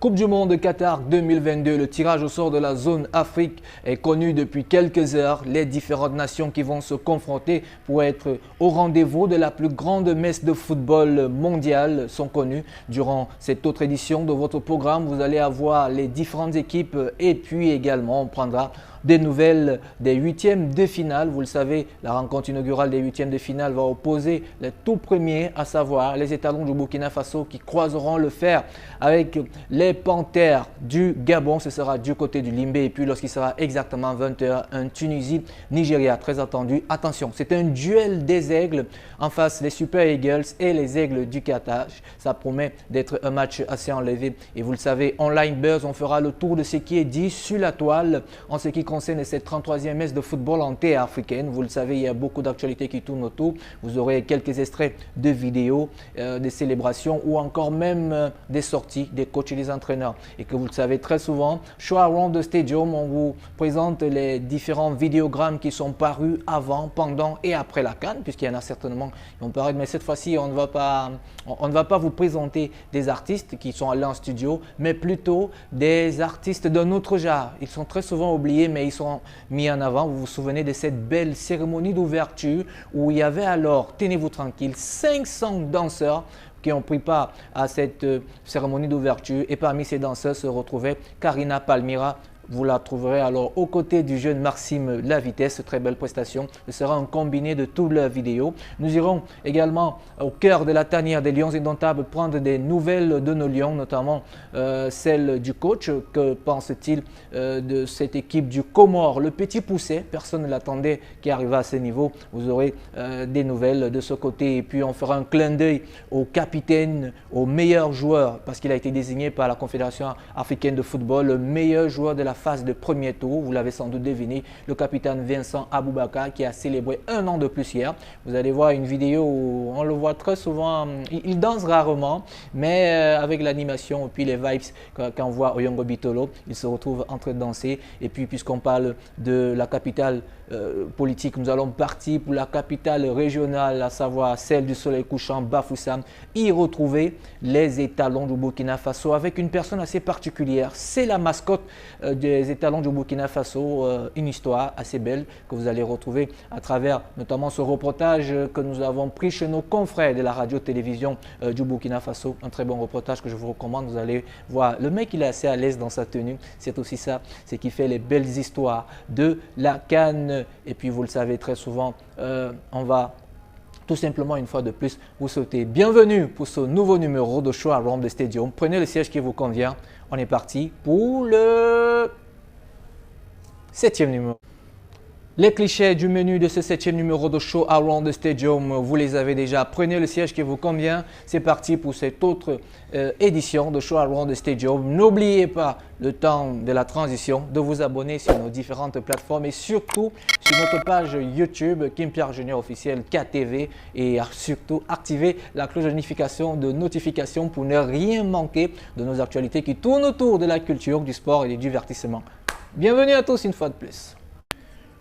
Coupe du Monde de Qatar 2022, le tirage au sort de la zone Afrique est connu depuis quelques heures. Les différentes nations qui vont se confronter pour être au rendez-vous de la plus grande messe de football mondial sont connues. Durant cette autre édition de votre programme, vous allez avoir les différentes équipes et puis également on prendra des nouvelles des huitièmes de finale. Vous le savez, la rencontre inaugurale des huitièmes de finale va opposer les tout premiers, à savoir les étalons du Burkina Faso qui croiseront le fer avec les Panthères du Gabon. Ce sera du côté du Limbé et puis lorsqu'il sera exactement 20h, un Tunisie-Nigeria très attendu. Attention, c'est un duel des aigles en face les Super Eagles et les aigles du Qatar. Ça promet d'être un match assez enlevé et vous le savez, Online Buzz, on fera le tour de ce qui est dit sur la toile en ce qui concerne cette 33e messe de football en terre africaine. Vous le savez, il y a beaucoup d'actualités qui tournent autour. Vous aurez quelques extraits de vidéos, des célébrations ou encore même des sorties des coachs et des entraîneurs. Et que vous le savez très souvent, Show Around the Stadium, on vous présente les différents vidéogrammes qui sont parus avant, pendant et après la CAN, puisqu'il y en a certainement qui vont paraître, mais cette fois-ci, on ne va pas vous présenter des artistes qui sont allés en studio, mais plutôt des artistes d'un autre genre. Ils sont très souvent oubliés, mais ils sont mis en avant. Vous vous souvenez de cette belle cérémonie d'ouverture où il y avait alors, tenez-vous tranquille, 500 danseurs qui ont pris part à cette cérémonie d'ouverture. Et parmi ces danseurs se retrouvait Karina Palmyra. Vous la trouverez alors aux côtés du jeune Maxime Lavitesse, très belle prestation. Ce sera un combiné de toutes leurs vidéos. Nous irons également au cœur de la tanière des Lions Indomptables prendre des nouvelles de nos Lions, notamment celle du coach. Que pense-t-il de cette équipe du Comore, le petit poussé? Personne ne l'attendait qui arriva à ce niveau. Vous aurez des nouvelles de ce côté et puis on fera un clin d'œil au capitaine, au meilleur joueur parce qu'il a été désigné par la Confédération africaine de football, le meilleur joueur de la phase de premier tour. Vous l'avez sans doute deviné, le capitaine Vincent Aboubakar qui a célébré un an de plus hier. Vous allez voir une vidéo où on le voit très souvent, il danse rarement, mais avec l'animation et puis les vibes quand on voit Oyongo Bitolo, il se retrouve en train de danser. Et puis puisqu'on parle de la capitale politique, nous allons partir pour la capitale régionale, à savoir celle du soleil couchant, Bafoussam, y retrouver les étalons du Burkina Faso avec une personne assez particulière. C'est la mascotte des étalons du Burkina Faso, une histoire assez belle que vous allez retrouver à travers notamment ce reportage que nous avons pris chez nos confrères de la radio-télévision du Burkina Faso. Un très bon reportage que je vous recommande. Vous allez voir, le mec il est assez à l'aise dans sa tenue. C'est aussi ça, c'est qui fait les belles histoires de la CAN. Et puis vous le savez très souvent, on va tout simplement une fois de plus vous souhaiter bienvenue pour ce nouveau numéro de Show Around the Stadium. Prenez le siège qui vous convient. On est parti pour le 7e numéro. Les clichés du menu de ce 7e numéro de Show Around the Stadium, vous les avez déjà. Prenez le siège qui vous convient. C'est parti pour cette autre édition de Show Around the Stadium. N'oubliez pas, le temps de la transition, de vous abonner sur nos différentes plateformes et surtout sur notre page YouTube Kim Pierre Junior officiel KTV et surtout activer la cloche de notification pour ne rien manquer de nos actualités qui tournent autour de la culture, du sport et du divertissement. Bienvenue à tous une fois de plus.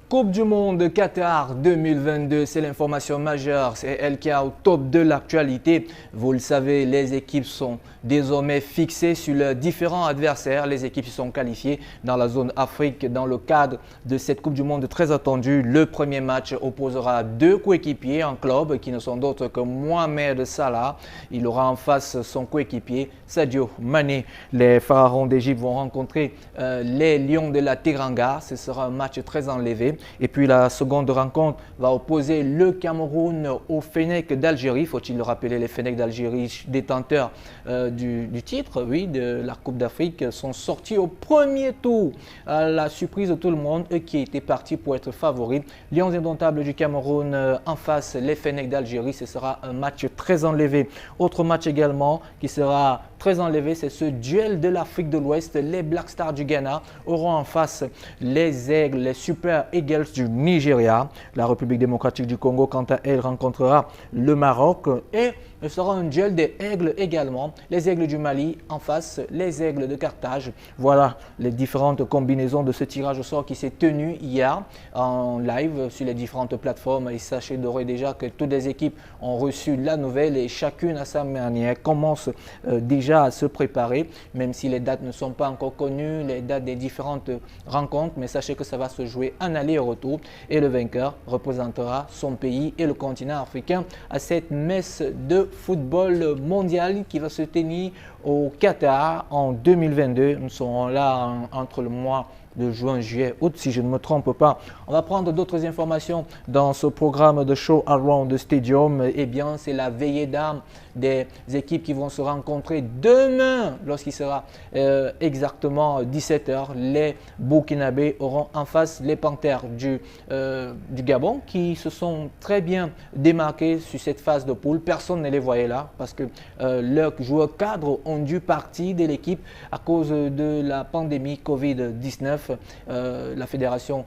Coupe du Monde de Qatar 2022, c'est l'information majeure, c'est elle qui est au top de l'actualité. Vous le savez, les équipes sont désormais fixées sur leurs différents adversaires. Les équipes se sont qualifiées dans la zone Afrique dans le cadre de cette Coupe du Monde très attendue. Le premier match opposera deux coéquipiers en club qui ne sont d'autres que Mohamed Salah. Il aura en face son coéquipier Sadio Mané. Les Pharaons d'Égypte vont rencontrer les Lions de la Teranga. Ce sera un match très enlevé. Et puis la seconde rencontre va opposer le Cameroun au Fennec d'Algérie. Faut-il le rappeler, les Fennecs d'Algérie, détenteurs du titre, oui, de la Coupe d'Afrique, sont sortis au premier tour. À la surprise de tout le monde, eux qui étaient partis pour être favoris. Lions indomptables du Cameroun en face, les Fennecs d'Algérie. Ce sera un match très enlevé. Autre match également qui sera très enlevé, c'est ce duel de l'Afrique de l'Ouest. Les Black Stars du Ghana auront en face les Aigles, les Super Eagles du Nigeria. La République démocratique du Congo, quant à elle, rencontrera le Maroc. Et Ce sera un duel des aigles également. Les aigles du Mali en face, les aigles de Carthage. Voilà les différentes combinaisons de ce tirage au sort qui s'est tenu hier en live sur les différentes plateformes. Et sachez d'ores et déjà que toutes les équipes ont reçu la nouvelle et chacune à sa manière commence déjà à se préparer, même si les dates ne sont pas encore connues, les dates des différentes rencontres. Mais sachez que ça va se jouer en aller et retour et le vainqueur représentera son pays et le continent africain à cette messe de football mondial qui va se tenir au Qatar en 2022. Nous serons là entre le mois de juin, juillet, août, si je ne me trompe pas. On va prendre d'autres informations dans ce programme de Show Around the Stadium. Eh bien, c'est la veillée d'armes des équipes qui vont se rencontrer demain lorsqu'il sera exactement 17 h. Les Burkinabés auront en face les Panthères du Gabon qui se sont très bien démarqués sur cette phase de poule. Personne ne les voyait là parce que leurs joueurs cadres ont dû partir de l'équipe à cause de la pandémie Covid-19. La fédération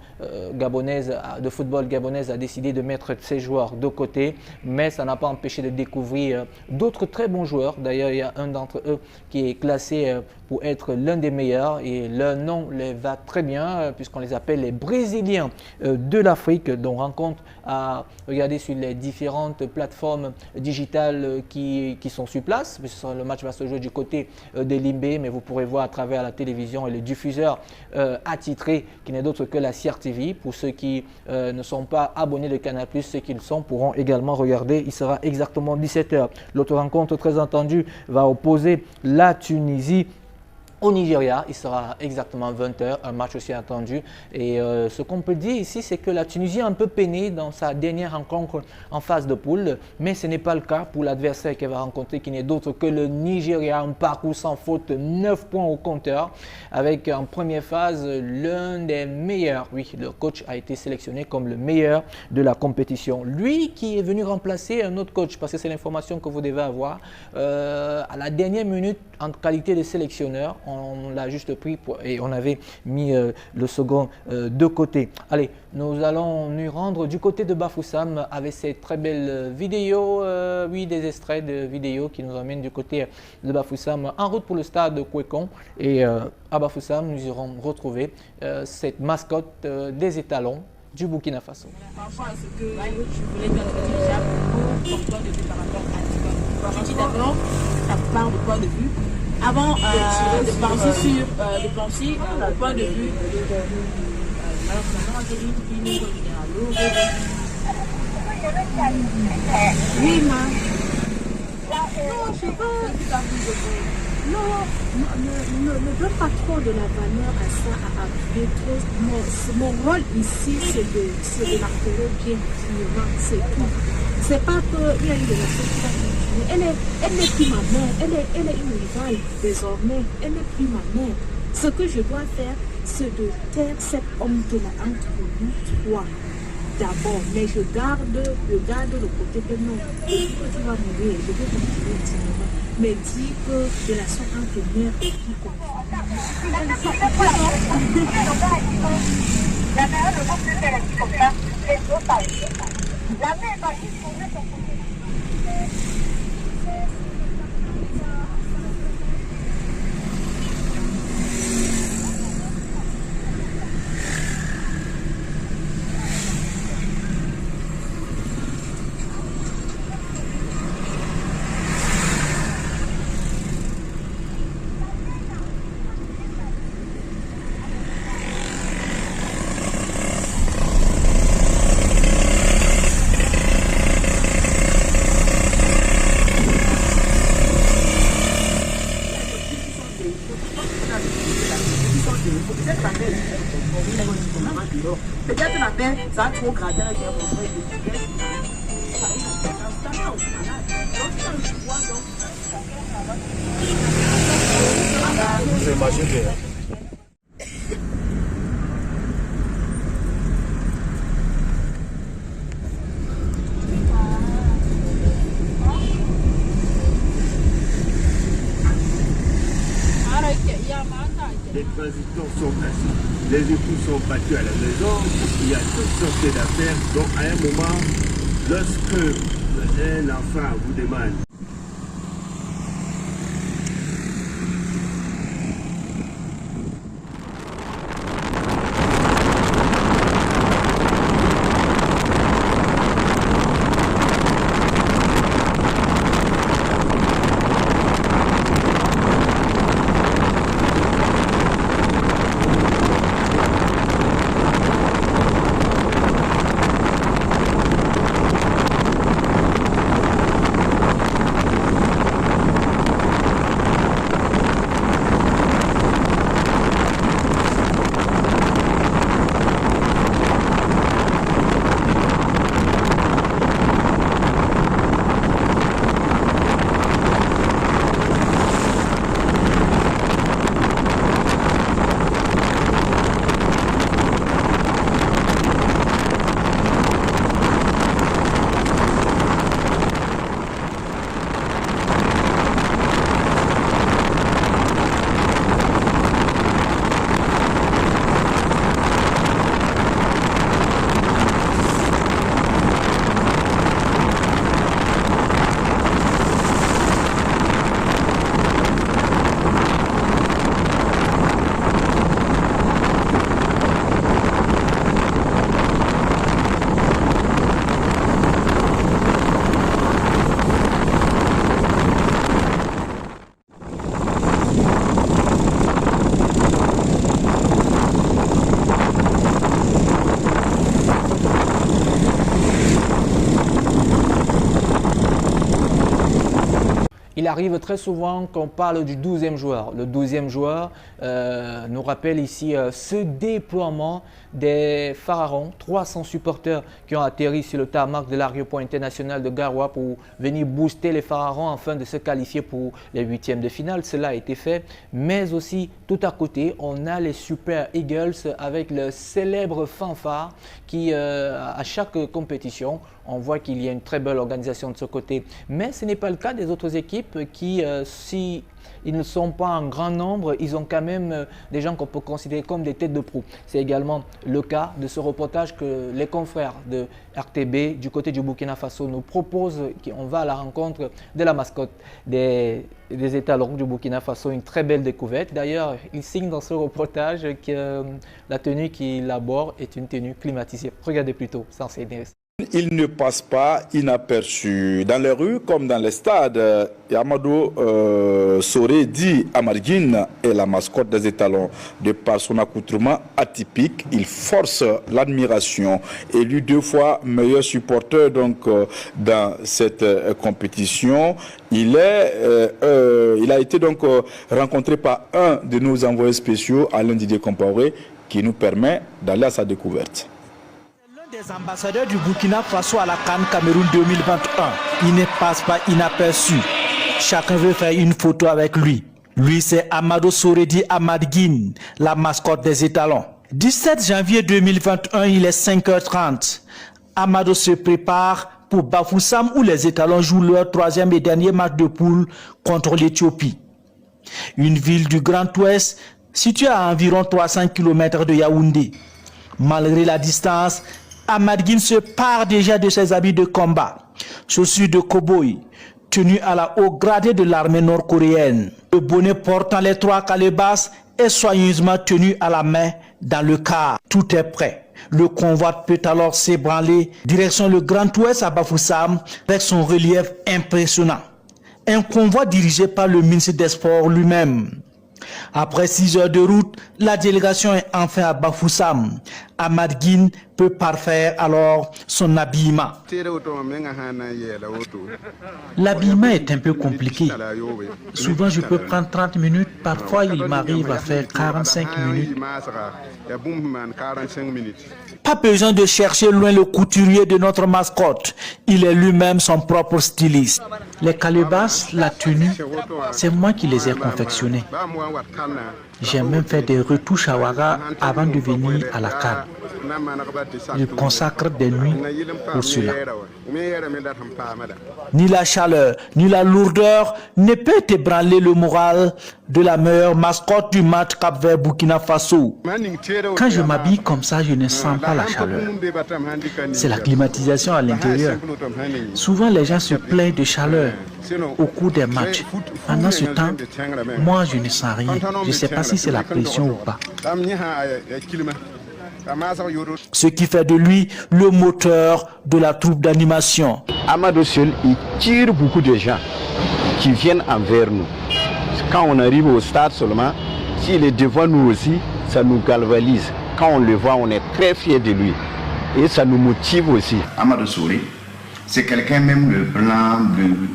gabonaise de football gabonaise a décidé de mettre ses joueurs de côté, mais ça n'a pas empêché de découvrir d'autres très bons joueurs. D'ailleurs, il y a un d'entre eux qui est classé pour être l'un des meilleurs et leur nom les va très bien puisqu'on les appelle les Brésiliens de l'Afrique. Donc rencontre à regarder sur les différentes plateformes digitales qui sont sur place. Le match va se jouer du côté de Limbé, mais vous pourrez voir à travers la télévision et le diffuseur attitré qui n'est d'autre que la CRTV. Pour ceux qui ne sont pas abonnés de Canal+, ceux qui le sont pourront également regarder. Il sera exactement 17 h. L'autre rencontre très attendue va opposer la Tunisie au Nigeria. Il sera exactement 20 h, un match aussi attendu. Et ce qu'on peut dire ici, c'est que la Tunisie a un peu peiné dans sa dernière rencontre en phase de poule, mais ce n'est pas le cas pour l'adversaire qu'elle va rencontrer, qui n'est d'autre que le Nigeria. Un parcours sans faute, 9 points au compteur, avec en première phase l'un des meilleurs. Oui, le coach a été sélectionné comme le meilleur de la compétition. Lui qui est venu remplacer un autre coach, parce que c'est l'information que vous devez avoir, à la dernière minute, en qualité de sélectionneur, on l'a juste pris et on avait mis le second de côté. Allez, nous allons nous rendre du côté de Bafoussam avec cette très belle vidéo, oui, des extraits de vidéos qui nous amènent du côté de Bafoussam en route pour le stade de Kwekon. Et à Bafoussam, nous irons retrouver cette mascotte des étalons du Burkina Faso. Parfois, ce que je voulais dire déjà pour toi de vue par rapport à l'histoire. Tu dis d'abord ta part de point de vue avant de penser sur le point de vue. Alors, maintenant, j'ai dit oui, ma. Non, je sais pas. Non, ne donne pas trop de la valeur à ça, à appuyer trop. Mon rôle ici, c'est de marteler bien client, c'est tout. C'est pas qu'il y a une relation qui va continuer. Elle n'est plus ma mère, elle est une rivale désormais, elle n'est plus ma mère. Ce que je dois faire, c'est de taire cette honte-là entre nous trois. D'abord, mais je garde le côté que non, tu vas mourir, je vais continuer dignement. Mais dis que relation entre mère et fille la mère ne va plus faire la vie comme ça, c'est trop pas. La mère va juste trouver son côté. Peut-être la paix, ça a trop gratté avec un bonsoir et c'est marché bien. Les transitants sont placés, les époux sont battus à la maison, il y a toutes sortes d'affaires. Donc à un moment, lorsque un enfant vous demande Il arrive très souvent qu'on parle du 12e joueur. Le 12e joueur nous rappelle ici ce déploiement des Pharaons, 300 supporters qui ont atterri sur le tarmac de l'aéroport international de Garoua pour venir booster les Pharaons afin de se qualifier pour les huitièmes de finale. Cela a été fait, mais aussi tout à côté, on a les Super Eagles avec le célèbre fanfare qui, à chaque compétition, on voit qu'il y a une très belle organisation de ce côté. Mais ce n'est pas le cas des autres équipes qui, si ils ne sont pas en grand nombre, ils ont quand même des gens qu'on peut considérer comme des têtes de proue. C'est également le cas de ce reportage que les confrères de RTB du côté du Burkina Faso nous proposent. On va à la rencontre de la mascotte des étalons du Burkina Faso, une très belle découverte. D'ailleurs, il signe dans ce reportage que la tenue qu'il aborde est une tenue climatisée. Regardez plutôt, ça c'est intéressant. Il ne passe pas inaperçu. Dans les rues comme dans les stades, Amadou Soré dit Amarguine est la mascotte des étalons. De par son accoutrement atypique, il force l'admiration. Élu 2 fois meilleur supporter donc, dans cette compétition, il a été donc rencontré par un de nos envoyés spéciaux, Alain Didier Compaoré, qui nous permet d'aller à sa découverte. Des ambassadeurs du Burkina Faso à la CAN Cameroun 2021. Il ne passe pas inaperçu. Chacun veut faire une photo avec lui. Lui, c'est Amadou Soredi Amadguine, la mascotte des étalons. 17 janvier 2021, il est 5h30. Amadou se prépare pour Bafoussam où les étalons jouent leur 3e et dernier match de poule contre l'Éthiopie. Une ville du Grand Ouest située à environ 300 km de Yaoundé. Malgré la distance, Amadguine se pare déjà de ses habits de combat, chaussures de cow-boy, tenue à la haut gradée de l'armée nord-coréenne. Le bonnet portant les 3 calebasses est soigneusement tenu à la main dans le car. Tout est prêt. Le convoi peut alors s'ébranler direction le Grand Ouest à Bafoussam avec son relief impressionnant. Un convoi dirigé par le ministre des Sports lui-même. Après 6 heures de route, la délégation est enfin à Bafoussam. Amadguine peut parfaire alors son habillement. L'habillement est un peu compliqué. Souvent je peux prendre 30 minutes, parfois il m'arrive à faire 45 minutes. Pas besoin de chercher loin le couturier de notre mascotte. Il est lui-même son propre styliste. Les calebasses, la tenue, c'est moi qui les ai confectionnées. J'ai même fait des retouches à Ouaga avant de venir à la CAN. Il consacre des nuits pour cela. Ni la chaleur, ni la lourdeur ne peut ébranler le moral de la meilleure mascotte du match Cap-Vert-Burkina Faso. Quand je m'habille comme ça, je ne sens pas la chaleur. C'est la climatisation à l'intérieur. Souvent, les gens se plaignent de chaleur au cours des matchs. Pendant ce temps, moi, je ne sens rien. Je ne sais pas si c'est la pression ou pas. Ce qui fait de lui le moteur de la troupe d'animation. Amadou seul, il tire beaucoup de gens qui viennent envers nous. Quand on arrive au stade seulement, s'il est devant nous aussi, ça nous galvanise. Quand on le voit, on est très fiers de lui. Et ça nous motive aussi. Amadou Soré, c'est quelqu'un, même le blanc,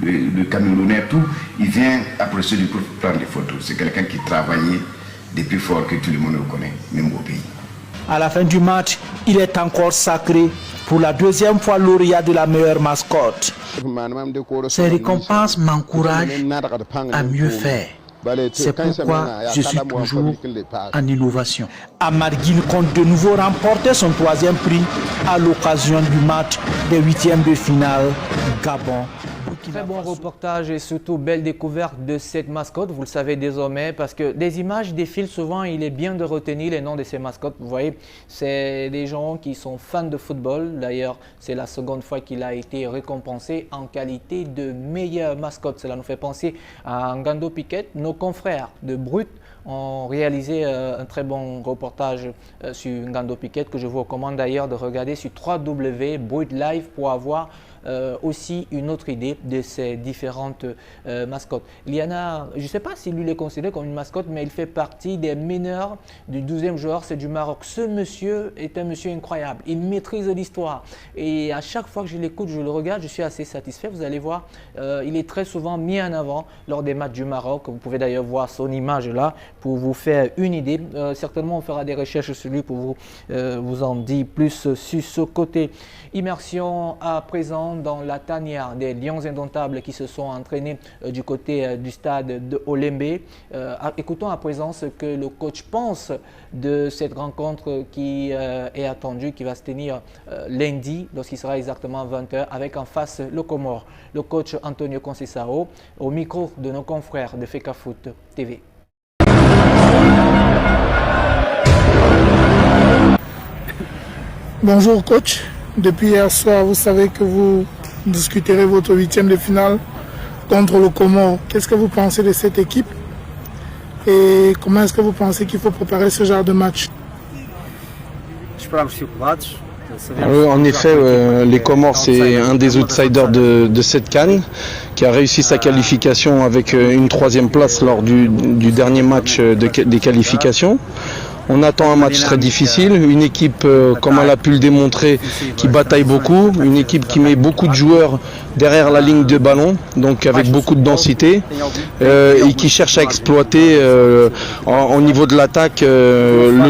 le Camerounais, tout, il vient apprécier du coup pour prendre des photos. C'est quelqu'un qui travaillait depuis fort que tout le monde le connaît, même au pays. À la fin du match, il est encore sacré pour la 2e fois lauréat de la meilleure mascotte. Ces récompenses m'encouragent à mieux faire. C'est pourquoi je suis toujours en innovation. Amadguine compte de nouveau remporter son 3e prix à l'occasion du match des 8e de finale Gabon. Très bon reportage et surtout belle découverte de cette mascotte, vous le savez désormais, parce que des images défilent souvent, il est bien de retenir les noms de ces mascottes. Vous voyez, c'est des gens qui sont fans de football. D'ailleurs, c'est la seconde fois qu'il a été récompensé en qualité de meilleure mascotte. Cela nous fait penser à Ngando Piquet. Nos confrères de Brut ont réalisé un très bon reportage sur Ngando Piquet que je vous recommande d'ailleurs de regarder sur www.brutlive pour avoir aussi une autre idée de ces différentes mascottes. Liana, je ne sais pas si lui est considéré comme une mascotte, mais il fait partie des meneurs du 12e joueur, c'est du Maroc. Ce monsieur est un monsieur incroyable, il maîtrise l'histoire et à chaque fois que je l'écoute, je le regarde, je suis assez satisfait. Vous allez voir, il est très souvent mis en avant lors des matchs du Maroc. Vous pouvez d'ailleurs voir son image là pour vous faire une idée. Certainement, on fera des recherches sur lui pour vous en dire plus sur ce côté. Immersion à présent dans la tanière des Lions indomptables qui se sont entraînés du côté du stade de Olembe. Écoutons à présent ce que le coach pense de cette rencontre qui est attendue, qui va se tenir lundi lorsqu'il sera exactement 20h avec en face le Comore. Le coach Antonio Conceição au micro de nos confrères de Fecafoot TV. Bonjour coach, depuis hier soir vous savez que vous discuterez votre 8e de finale contre le Comore. Qu'est-ce que vous pensez de cette équipe et comment est-ce que vous pensez qu'il faut préparer ce genre de match? Oui, en effet, les Comores, c'est un des outsiders de cette CAN qui a réussi sa qualification avec une 3e place lors du dernier match des qualifications. On attend un match très difficile, une équipe, comme elle a pu le démontrer, qui bataille beaucoup, une équipe qui met beaucoup de joueurs derrière la ligne de ballon, donc avec beaucoup de densité, et qui cherche à exploiter au niveau de l'attaque le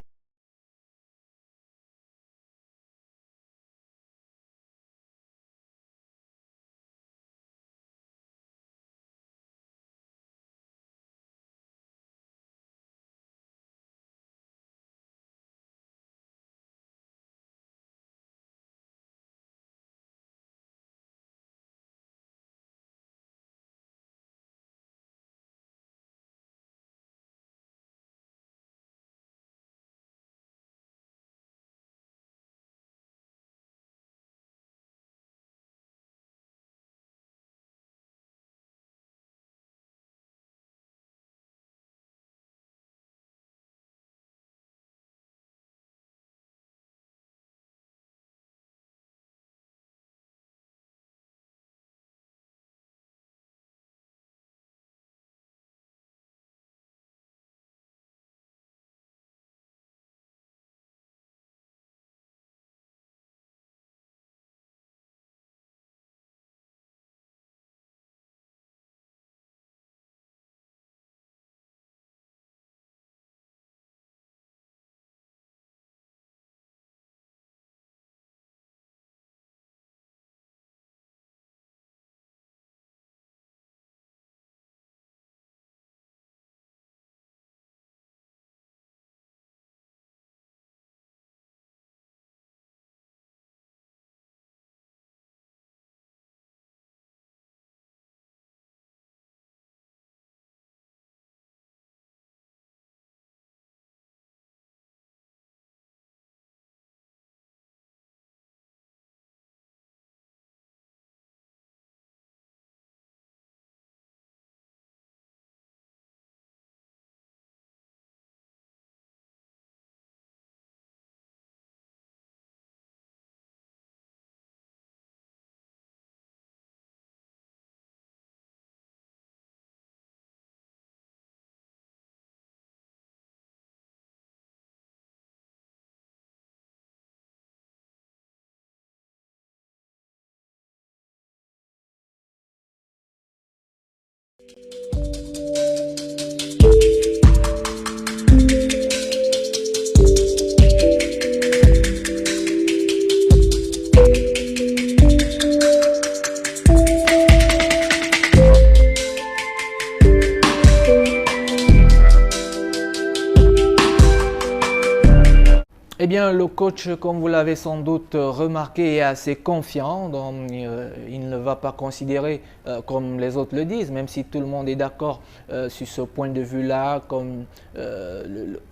Eh bien, le coach, comme vous l'avez sans doute remarqué, est assez confiant. Donc, il ne va pas considérer, comme les autres le disent, même si tout le monde est d'accord sur ce point de vue-là, comme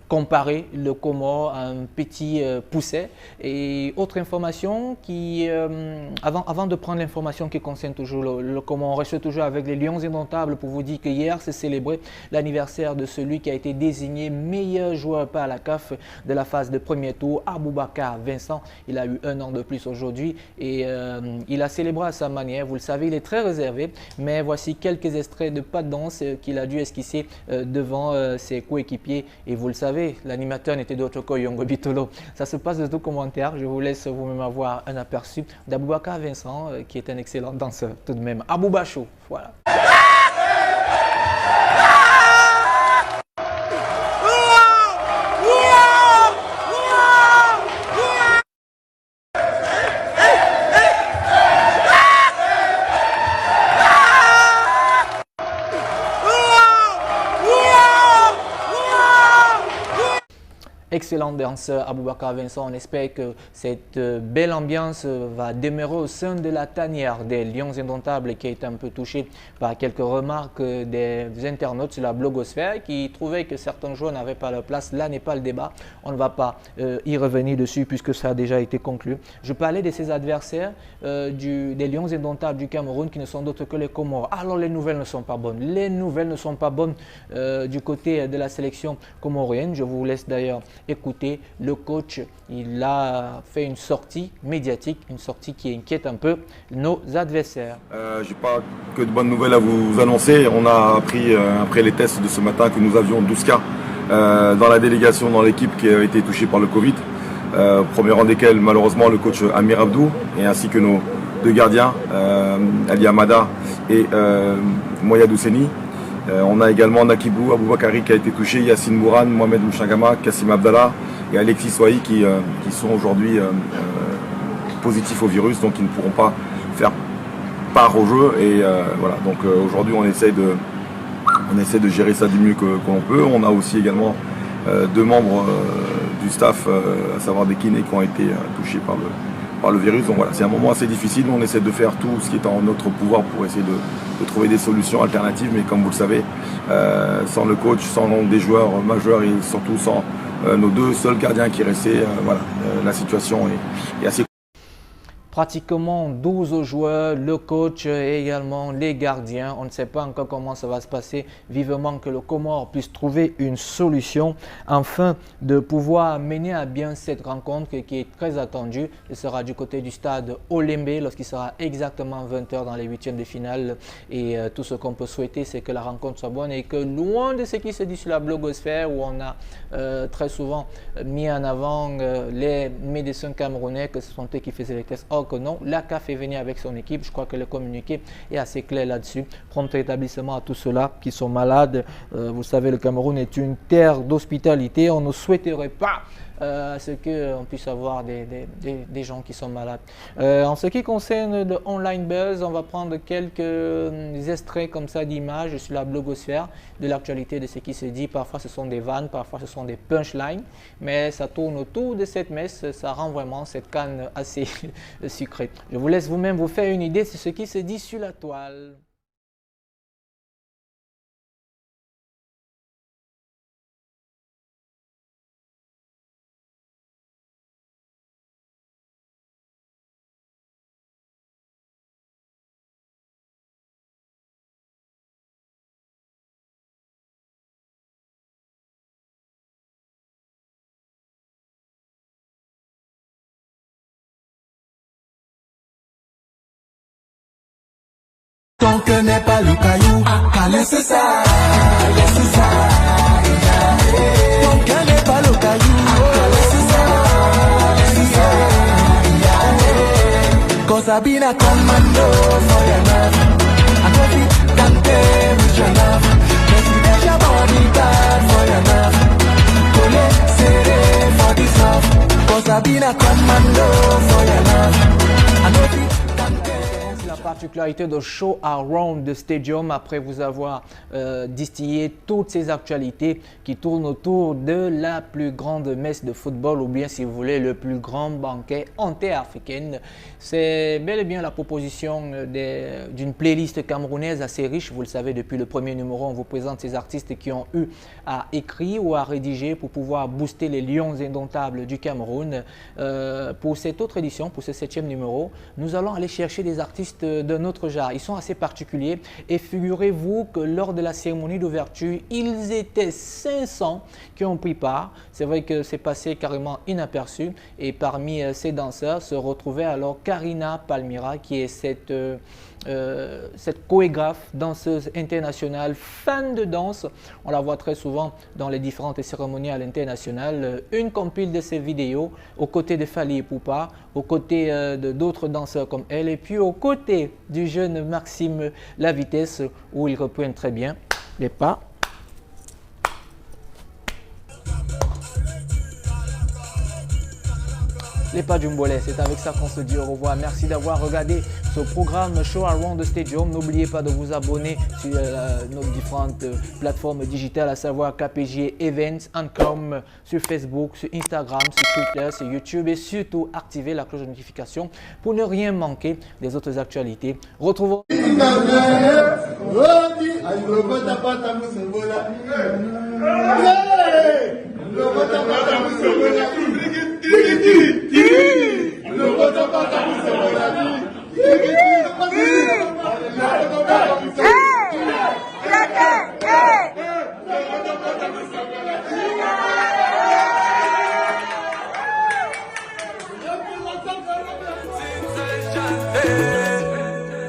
comparer le Comore à un petit pousset. Et autre information, avant de prendre l'information qui concerne toujours le Comore, on reste toujours avec les Lions indomptables pour vous dire que hier s'est célébré l'anniversaire de celui qui a été désigné meilleur joueur par la CAF de la phase de premier tour. Aboubakar Vincent, il a eu 1 an de plus aujourd'hui et il a célébré à sa manière. Vous le savez, il est très réservé, mais voici quelques extraits de pas de danse qu'il a dû esquisser devant ses coéquipiers. Et vous le savez, l'animateur n'était d'autre que Yongo Bitolo. Ça se passe de tout commentaire. Je vous laisse vous-même avoir un aperçu d'Aboubakar Vincent, qui est un excellent danseur tout de même. Abouba Show, voilà. Excellent danseur Aboubakar Vincent. On espère que cette belle ambiance va demeurer au sein de la tanière des Lions Indomptables, qui a été un peu touché par quelques remarques des internautes sur la blogosphère qui trouvaient que certains joueurs n'avaient pas leur place. Là n'est pas le débat. On ne va pas y revenir dessus puisque ça a déjà été conclu. Je parlais de ces adversaires des Lions Indomptables du Cameroun qui ne sont d'autres que les Comores. Alors les nouvelles ne sont pas bonnes. Les nouvelles ne sont pas bonnes du côté de la sélection comorienne. Je vous laisse d'ailleurs écoutez, le coach, il a fait une sortie médiatique, une sortie qui inquiète un peu nos adversaires. Je n'ai pas que de bonnes nouvelles à vous annoncer. On a appris après les tests de ce matin que nous avions 12 cas dans la délégation, dans l'équipe qui a été touchée par le Covid. Au premier rang desquels, malheureusement, le coach Amir Abdou et ainsi que nos 2 gardiens, Ali Amada et Moya Dousseni. On a également Nakibou Aboubakari qui a été touché, Yassine Mourane, Mohamed Mouchangama, Kassim Abdallah et Alexis Soahi qui sont aujourd'hui positifs au virus, donc ils ne pourront pas faire part au jeu. Et voilà, donc aujourd'hui on essaie de gérer ça du mieux que l'on peut. On a aussi également 2 membres du staff, à savoir des kinés qui ont été touchés par le virus. Donc voilà, c'est un moment assez difficile. On essaie de faire tout ce qui est en notre pouvoir pour essayer de trouver des solutions alternatives, mais comme vous le savez, sans le coach, sans des joueurs majeurs et surtout sans nos 2 seuls gardiens qui restaient, voilà, la situation est assez. Pratiquement 12 joueurs, le coach et également les gardiens. On ne sait pas encore comment ça va se passer. Vivement que le Comore puisse trouver une solution afin de pouvoir mener à bien cette rencontre qui est très attendue. Ce sera du côté du stade Olembe lorsqu'il sera exactement 20 h dans les 8e de finale. Et tout ce qu'on peut souhaiter, c'est que la rencontre soit bonne et que loin de ce qui se dit sur la blogosphère où on a très souvent mis en avant les médecins camerounais, que ce sont eux qui faisaient les tests. Que non, la CAF est venue avec son équipe. Je crois que le communiqué est assez clair là-dessus. Prompt rétablissement à tous ceux-là qui sont malades. Vous savez, le Cameroun est une terre d'hospitalité. On ne souhaiterait pas à ce qu'on puisse avoir des gens qui sont malades. En ce qui concerne le online buzz, on va prendre quelques extraits comme ça d'images sur la blogosphère de l'actualité de ce qui se dit. Parfois ce sont des vannes, parfois ce sont des punchlines, mais ça tourne autour de cette messe. Ça rend vraiment cette canne assez sucrée. Je vous laisse vous-même vous faire une idée de ce qui se dit sur la toile. Tant que n'est pas le caillou, laisse ça. Tant que n'est pas le caillou, laisse ça. Cause I been a commando for your love. I know fit cante with your love. Make you let your body bad for your love. Cole seré for this love. Cause I been a commando for your love. I know fit cante. La particularité de Show Around the Stadium, après vous avoir distillé toutes ces actualités qui tournent autour de la plus grande messe de football, ou bien si vous voulez le plus grand banquet interafricain. C'est bel et bien la proposition d'une playlist camerounaise assez riche. Vous le savez, depuis le premier numéro, on vous présente ces artistes qui ont eu à écrire ou à rédiger pour pouvoir booster les Lions Indomptables du Cameroun. Pour cette autre édition, pour ce 7e numéro, nous allons aller chercher des artistes d'un autre genre. Ils sont assez particuliers et figurez-vous que lors de la cérémonie d'ouverture, ils étaient 500 qui ont pris part. C'est vrai que c'est passé carrément inaperçu et parmi ces danseurs se retrouvait alors Karina Palmira qui est cette chorégraphe, danseuse internationale, fan de danse. On la voit très souvent dans les différentes cérémonies à l'international. Une compile de ses vidéos aux côtés de Fally Ipupa, aux côtés de d'autres danseurs comme elle et puis aux côtés du jeune Maxime La Vitesse où il reprend très bien les pas. Les pas du Mbolé, c'est avec ça qu'on se dit au revoir. Merci d'avoir regardé ce programme Show Around the Stadium. N'oubliez pas de vous abonner sur nos différentes plateformes digitales, à savoir KPJ Events, Ancom, sur Facebook, sur Instagram, sur Twitter, sur YouTube et surtout activer la cloche de notification pour ne rien manquer des autres actualités. Retrouvons.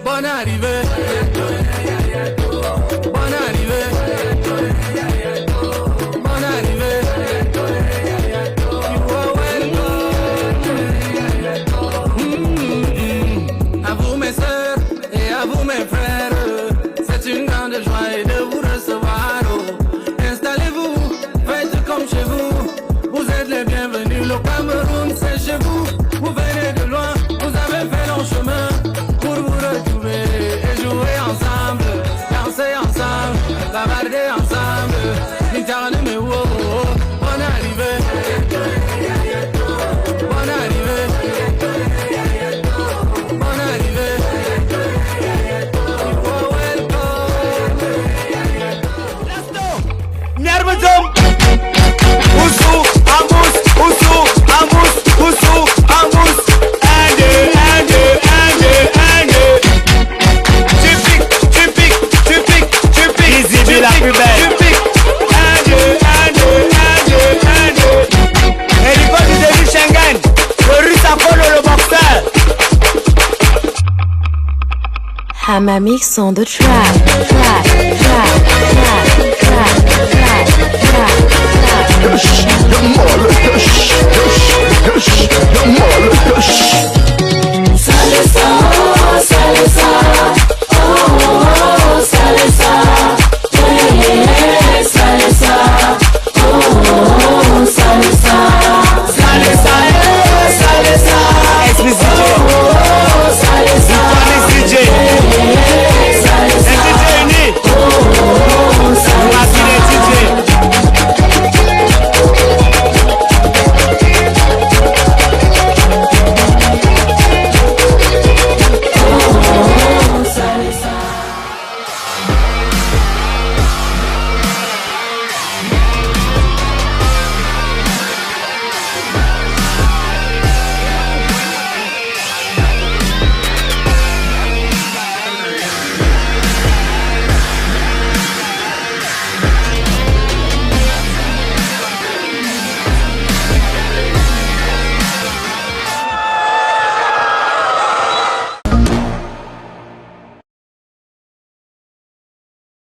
Bonne arrivée. Bonne arrivée. Bonne arrivée. À vous mes sœurs et à vous mes frères, c'est une grande joie de vous recevoir. Installez-vous, faites comme chez vous. Vous êtes les bienvenus, le Cameroun c'est chez vous. Vous venez de loin, vous avez fait long chemin pour vous retrouver et jouer ensemble, danser ensemble, bavarder ensemble. L'internet mais wow, wow. Bonne arrivée. Bonne arrivée. Bonne arrivée. You are welcome. Let's go. Nervozum. Usu, Amus, Usu, Amus, Usu, Amus. La plus belle. Et du côté de Schengen, le russe Apollo le boxeur. Hamamix on the track. Track.